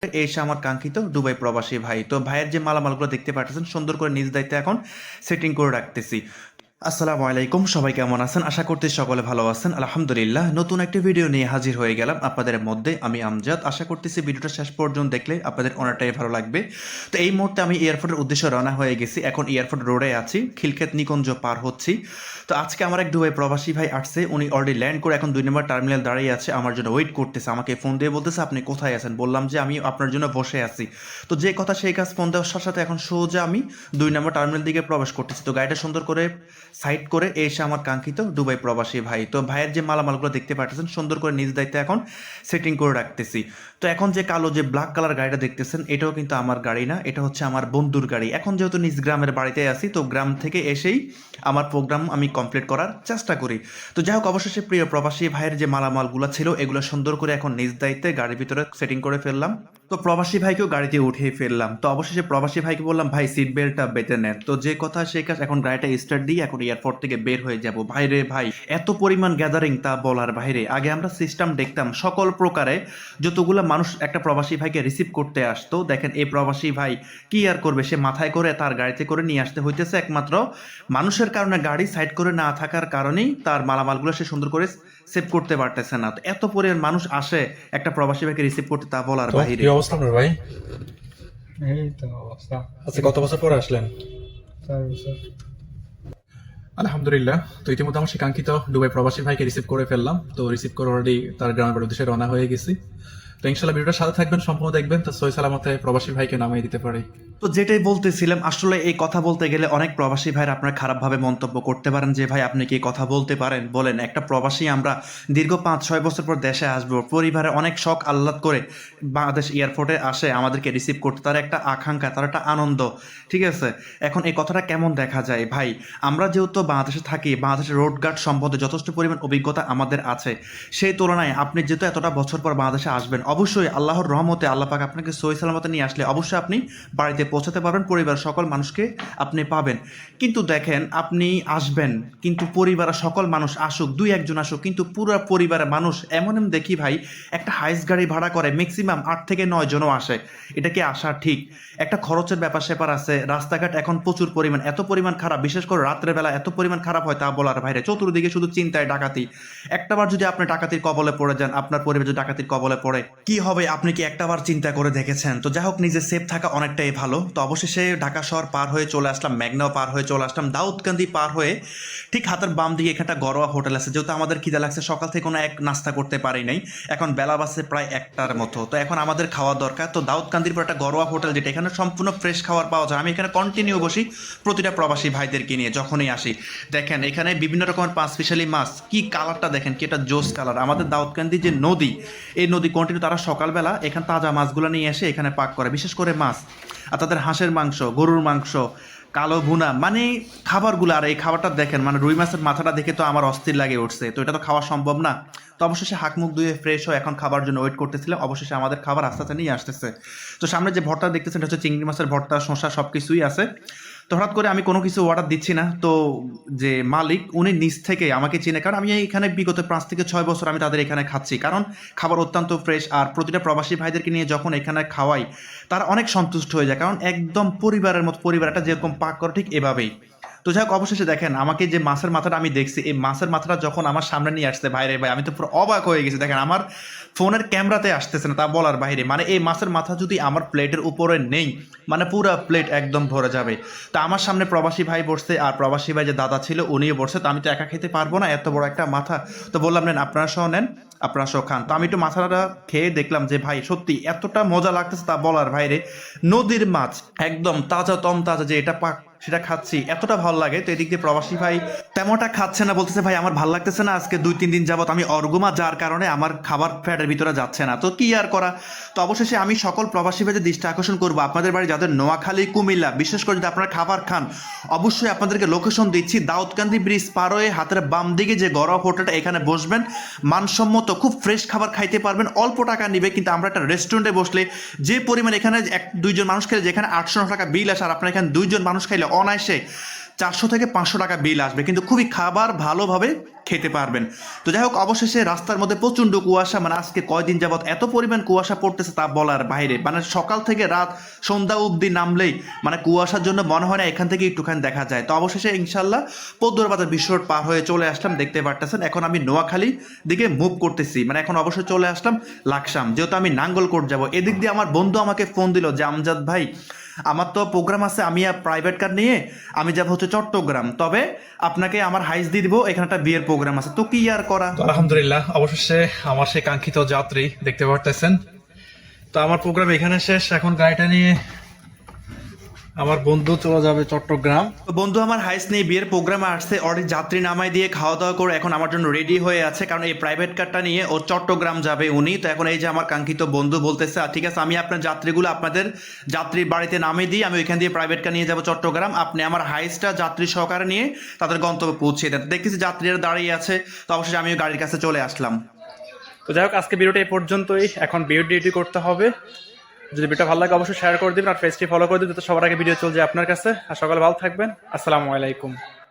এসে আমার কাঙ্ক্ষিত দুবাই প্রবাসী ভাই। তো ভাইয়ের যে মালামালগুলো দেখতে পাচ্ছেন সুন্দর করে নিজ দায়িত্বে এখন সেটিং করে রাখতেছি। আসসালামু আলাইকুম, সবাই কেমন আছেন? আশা করতে সকলে ভালো আছেন। আলহামদুলিল্লাহ, নতুন একটি ভিডিও নিয়ে হাজির হয়ে গেলাম আপনাদের মধ্যে। আমি আমজাদ। আশা করতেছি ভিডিওটা শেষ পর্যন্ত দেখলে আপনাদের অনেকটাই ভালো লাগবে। তো এই মুহূর্তে আমি এয়ারপোর্টের উদ্দেশ্যে রওনা হয়ে গেছি। এখন এয়ারপোর্ট রোডে আছি, খিলক্ষেত নিকুঞ্জ পার হচ্ছি। তো আজকে আমার এক দুবাই প্রবাসী ভাই আসছে, উনি অলরেডি ল্যান্ড করে এখন 2 নম্বর টার্মিনাল দাঁড়িয়ে আছে, আমার জন্য ওয়েট করতেছে। আমাকে ফোন দিয়ে বলতেছে আপনি কোথায় আছেন? বললাম যে আমি আপনার জন্য বসে আছি। তো যে কথা সেই কাজ, ফোন দেওয়ার সাথে সাথে এখন সোজা আমি 2 নম্বর টার্মিনাল দিকে প্রবেশ করতেছি। তো গাড়িটা সুন্দর করে সাইড করে এসে আমার কাঙ্ক্ষিত দুবাই প্রবাসী ভাই। তো ভাইয়ের যে মালামালগুলো দেখতে পাচ্ছেন সুন্দর করে নিজ দায়িত্বে এখন সেটিং করে রাখতেছি। তো এখন যে কালো যে ব্ল্যাক কালার গাড়িটা দেখতেছেন, এটাও কিন্তু আমার গাড়ি না, এটা হচ্ছে আমার বন্ধুর গাড়ি। এখন যেহেতু নিজ গ্রামের বাড়িতে আছি, তো গ্রাম থেকে এসেই আমার প্রোগ্রাম আমি কমপ্লিট করার চেষ্টা করি। তো যাই হোক, অবশেষে প্রিয় প্রবাসী ভাইয়ের যে মালামালগুলো ছিল এগুলো সুন্দর করে এখন নিজ দায়িত্বে গাড়ির ভিতরে সেটিং করে ফেললাম। তো প্রবাসী ভাইকেও গাড়িতে উঠিয়ে ফেললাম। তো অবশেষে প্রবাসী ভাইকে বললাম ভাই সিট বেল্টটা বেঁধে নেন। তো যে কথা সেই কাজ, এখন গাড়িটা স্টার্ট দিয়ে এখন এয়ারপোর্ট থেকে বের হয়ে যাব। ভাই রে ভাই, এত পরিমাণ গ্যাদারিং তা বলার বাইরে। আগে আমরা সিস্টেম দেখতাম সকল প্রকারে যতগুলো মানুষ একটা প্রবাসী ভাইকে রিসিভ করতে আসতো, দেখেন এই প্রবাসী ভাই কি আর করবে, সে মাথায় করে তার গাড়িতে করে নিয়ে আসতে হইতেছে। একমাত্র মানুষের কারণে, গাড়ি সাইড করে না থাকার কারণেই তার মালামালগুলো সে সুন্দর করে সেভ করতে পারতেছে না। তো এত পরিমাণ মানুষ আসে একটা প্রবাসী ভাইকে রিসিভ করতে, তা বলার তো বাইরে। কি অবস্থা আপনার ভাই? এই তো অবস্থা। আচ্ছা, কত বছর পরে আসলেন? 4 বছর। আলহামদুলিল্লাহ। তো ইতিমধ্যে আমার সে কাঙ্ক্ষিত দুবাই প্রবাসী ভাইকে রিসিভ করে ফেললাম। তো রিসিভ করে অলরেডি তার গ্রামের বাড়ির উদ্দেশ্যে রওনা হয়ে গেছি। তো ইনশাল্লাহ ভিডিওটার সাথে থাকবেন, সম্পূর্ণ দেখবেন, তো সহি সালামতে প্রবাসী ভাইকে নামিয়ে দিতে পারি। তো যেটাই বলতেছিলাম, আসলে এই কথা বলতে গেলে অনেক প্রবাসী ভাইরা আপনার খারাপভাবে মন্তব্য করতে পারেন যে ভাই আপনি কি কথা বলতে পারেন? বলেন, একটা প্রবাসী আমরা দীর্ঘ 5-6 বছর পর দেশে আসবো, পরিবারে অনেক শখ আহ্লাদ করে বাংলাদেশ এয়ারপোর্টে আসে আমাদেরকে রিসিভ করতে, তার একটা আকাঙ্ক্ষা, তার একটা আনন্দ, ঠিক আছে? এখন এই কথাটা কেমন দেখা যায় ভাই? আমরা যেহেতু বাংলাদেশে থাকি, বাংলাদেশের রোড গার্ড সম্বন্ধে যথেষ্ট পরিমাণ অভিজ্ঞতা আমাদের আছে। সেই তুলনায় আপনি যেহেতু এতটা বছর পর বাংলাদেশে আসবেন, অবশ্যই আল্লাহর রহমতে আল্লাহ পাক আপনাকে সহি সালামতে নিয়ে আসলে অবশ্যই আপনি বাড়িতে পৌঁছাতে পারবেন, পরিবারের সকল মানুষকে আপনি পাবেন। কিন্তু দেখেন, আপনি আসবেন কিন্তু পরিবারের সকল মানুষ আসুক, 2-1 জন আসুক, কিন্তু পুরো পরিবারের মানুষ এমন এমন দেখি ভাই, একটা হাইস গাড়ি ভাড়া করে ম্যাক্সিমাম 8 থেকে 9 জনও আসে। এটা কি আসা ঠিক? একটা খরচের ব্যাপার স্যাপার আছে। রাস্তাঘাট এখন প্রচুর পরিমাণ, এত পরিমাণ খারাপ, বিশেষ করে রাত্রের বেলা এত পরিমাণ খারাপ হয় তা বলার বাইরে। চতুর্দিকে শুধু চিন্তায় ডাকাতি। একটাবার যদি আপনি ডাকাতির কবলে পড়ে যান, আপনার পরিবার যদি ডাকাতির কবলে পড়ে, কি হবে আপনি কি একটাবার চিন্তা করে দেখেছেন? তো যাই হোক, নিজে সেফ থাকা অনেকটাই ভালো। তো অবশেষে ঢাকা শহর পার হয়ে চলে আসলাম, মেঘনাও পার হয়ে চলে আসলাম, দাউদকান্দি পার হয়ে ঠিক হাতের বাম দিকে এখানটা গড়োয়া হোটেল আছে। যেহেতু আমাদের খিদা লাগছে, সকাল থেকে কোনো এক নাস্তা করতে পারি নাই, এখন বেলা বাসে প্রায় 1টার মতো। তো এখন আমাদের খাওয়া দরকার। তো দাউদকান্দির পর একটা গড়োয়া হোটেল, যেটা এখানে সম্পূর্ণ ফ্রেশ খাবার পাওয়া যায়। আমি এখানে কন্টিনিউ বসি প্রতিটা প্রবাসী ভাইদেরকে নিয়ে যখনই আসি। দেখেন এখানে বিভিন্ন রকমের 5 স্পেশালি মাছ, কি কালারটা দেখেন, কি একটা জোস কালার। আমাদের দাউদকান্দি যে নদী, এই নদী কন্টিনিউ তারা সকালবেলা এখানে তাজা মাছগুলো নিয়ে এসে এখানে পাক করে, বিশেষ করে মাছ। আর তাদের হাঁসের মাংস, গরুর মাংস, কালো ভুনা, মানে খাবারগুলো। আর এই খাবারটা দেখেন, মানে রুই মাছের মাথাটা দেখে তো আমার অস্থির লাগে উঠছে। তো এটা তো খাওয়া সম্ভব না। তো অবশেষে হাঁক মুখ ধুয়ে ফ্রেশ হয়ে এখন খাবার জন্য ওয়েট করতেছিলাম। অবশেষে আমাদের খাবার আস্তে আস্তে নিয়ে আসতেছে। তো সামনে যে ভর্তা দেখতেছেন, এটা হচ্ছে চিংড়ি মাছের ভর্তা, শসা, সব কিছুই আছে। তো হঠাৎ করে আমি কোনো কিছু অর্ডার দিচ্ছি না। তো যে মালিক, উনি নিজ থেকে আমাকে চিনে, কারণ আমি এখানে বিগত 5 থেকে 6 বছর আমি তাদের এখানে খাচ্ছি, কারণ খাবার অত্যন্ত ফ্রেশ। আর প্রতিটা প্রবাসী ভাইদেরকে নিয়ে যখন এখানে খাওয়াই, তারা অনেক সন্তুষ্ট হয়ে যায়, কারণ একদম পরিবারের মতো, পরিবারটা যেরকম পাক করে ঠিক এভাবেই। তো যাই হোক, অবশেষে দেখেন আমাকে যে মাছের মাথাটা আমি দেখছি, এই মাছের মাথাটা যখন আমার সামনে নিয়ে আসছে, ভাই রে ভাই, আমি তো পুরো অবাক হয়ে গেছি। দেখেন আমার ফোনের ক্যামেরাতে আসতেছে না, তা বলার বাইরে। মানে এই মাছের মাথা যদি আমার প্লেটের উপরে নেই, মানে পুরো প্লেট একদম ভরে যাবে। তো আমার সামনে প্রবাসী ভাই বসছে, আর প্রবাসী ভাই যে দাদা ছিল উনিও বসছে। তো আমি তো একা খেতে পারবো না এত বড় একটা মাথা। তো বললাম নেন, আপনারা সহ নেন, আপনারা সহ খান। তো আমি একটু মাথাটা খেয়ে দেখলাম যে ভাই সত্যি এতটা মজা লাগতেছে তা বলার বাইরে। নদীর মাছ একদম তাজা তম তাজা, যে এটা পাক সেটা খাচ্ছি, এতটা ভালো লাগে। তো এদিক দিয়ে প্রবাসী ভাই তেমনটা খাচ্ছে না, বলতেছে ভাই আমার ভালো লাগতেছে না, আজকে 2-3 দিন যাবত আমি অর্গুমা, যার কারণে আমার খাবার ফ্যাটের ভিতরে যাচ্ছে না। তো কি আর করা। তো অবশেষে আমি সকল প্রবাসী ভাইদের দৃষ্টি আকর্ষণ করবো, আপনাদের বাড়ি যাদের নোয়াখালী, কুমিল্লা, বিশেষ করে যদি আপনারা খাবার খান, অবশ্যই আপনাদেরকে লোকেশন দিচ্ছি। দাউদকান্দি ব্রিজ পার হয়ে হাতের বাম দিকে যে গড়া হোটেলটা, এখানে বসবেন, মানসম্মত খুব ফ্রেশ খাবার খাইতে পারবেন। অল্প টাকা নিবে, কিন্তু আমরা একটা রেস্টুরেন্টে বসলে যে পরিমাণ, এখানে 1-2 জন মানুষ খেলে যেখানে 800 টাকা বিল আসে, আর আপনার এখানে 2 জন মানুষ খাইলে অনায়াসে 400 থেকে 500 টাকা বিল আসবে, কিন্তু খুবই খাবার ভালোভাবে খেতে পারবেন। তো যাই হোক, অবশেষে রাস্তার মধ্যে প্রচণ্ড কুয়াশা, মানে আজকে কয়দিন যাবত এত পরিমাণ কুয়াশা পড়তেছে তা বলার বাইরে, মানে সকাল থেকে রাত সন্ধ্যা অবধি নামলেই মানে কুয়াশার জন্য মনে হয় না এখান থেকে একটুখানি দেখা যায়। তো অবশেষে ইনশাল্লাহ পদ্মরবাজার বিশ্ব রোড পার হয়ে চলে আসলাম, দেখতে পারতেছেন। এখন আমি নোয়াখালী দিকে মুভ করতেছি, মানে এখন অবশ্যই চলে আসলাম লাকসাম, যেহেতু আমি নাঙ্গলকোট যাব। এদিক দিয়ে আমার বন্ধু আমাকে ফোন দিল যে আমজাদ ভাই, আমার তো প্রোগ্রাম আছে, আমি প্রাইভেট কার নিয়ে আমি যাব হচ্ছে চট্টগ্রাম, তবে আপনাকে আমার হাইস দিয়ে দিব, এখানে একটা বিয়ের প্রোগ্রাম আছে, তো কি আর করা। তো আলহামদুলিল্লাহ, অবশেষে আমার সেই কাঙ্ক্ষিত যাত্রী দেখতে পারতেছেন। তো আমার প্রোগ্রাম এখানে শেষ, এখন গাড়িটা নিয়ে আমার বন্ধু চলে যাবে চট্টগ্রাম। তো বন্ধু আমার হাইস নিয়ে বিয়ের প্রোগ্রামে আসছে, অলরেডি যাত্রী নামাই দিয়ে খাওয়া দাওয়া করে এখন আমার জন্য রেডি হয়ে আছে, কারণ এই প্রাইভেট কারটা নিয়ে ও চট্টগ্রাম যাবে উনি। তো এখন এই যে আমার কাঙ্ক্ষিত বন্ধু বলতেছে, ঠিক আছে আমি আপনার যাত্রীগুলো আপনাদের যাত্রীর বাড়িতে নামিয়ে দিই, আমি ওইখান দিয়ে প্রাইভেট কার নিয়ে যাবো চট্টগ্রাম, আপনি আমার হাইসটা যাত্রী সহকারে নিয়ে তাদের গন্তব্যে পৌঁছে দেন। দেখতেছি যাত্রীরা দাঁড়িয়ে আছে, তো অবশ্যই আমি গাড়ির কাছে চলে আসলাম। তো যাই হোক, আজকে ভিডিওটা এই পর্যন্তই। এখন ভিডিও ডিউটি করতে হবে। যদি ভিডিওটা ভালো লাগে অবশ্যই শেয়ার করে দিবেন আর পেজটি ফলো করে দিবেন, যাতে সবার আগে ভিডিও চলে যায় আপনার কাছে। আর সকালে ভালো থাকবেন। আসসালামু আলাইকুম।